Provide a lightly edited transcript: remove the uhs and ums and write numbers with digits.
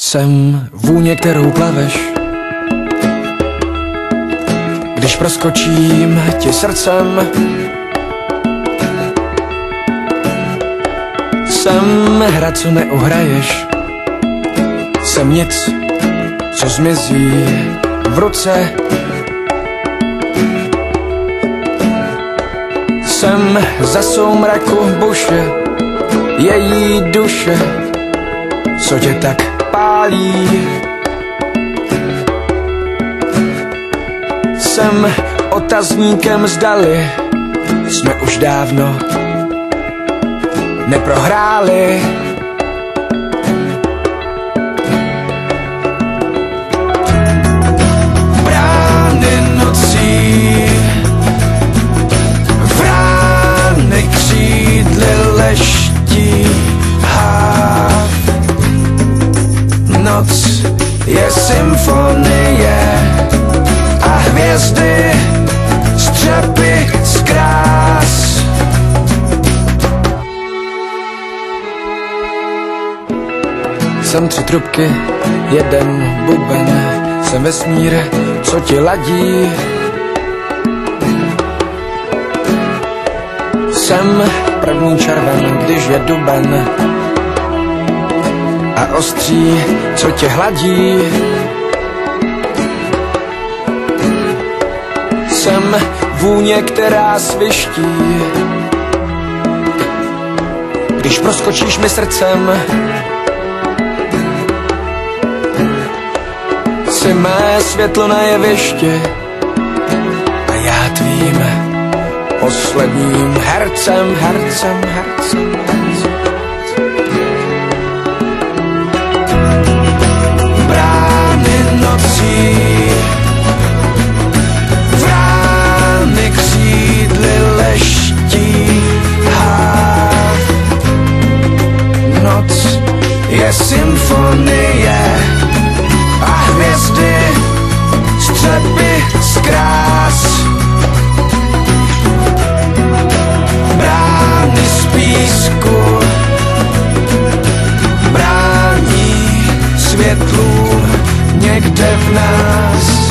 Jsem vůně, kterou plaveš, když proskočím ti srdcem. Jsem hra, co neuhraješ, jsem nic, co zmizí v ruce. Jsem za soumraku buše, její duše, co tě tak pálí. Jsem otazníkem, zdali jsme už dávno neprohráli. Brány nocí, vrány křídly leští háv. Noc je symfonie a hvězdy střepy z krás. Jsem 3 trubky, 1 buben, jsem vesmír, co ti ladí. Jsem první červen, když je duben, a ostří, co tě hladí. Jsem vůně, která sviští, když proskočíš mi srdcem. Jsi mé světlo na jevišti a já tvým posledním hercem. Brány nocí, vrány křídly leští háv. Noc je symfonie a hvězdy střepy z krás. Brány z písku brání světlu někde v nás.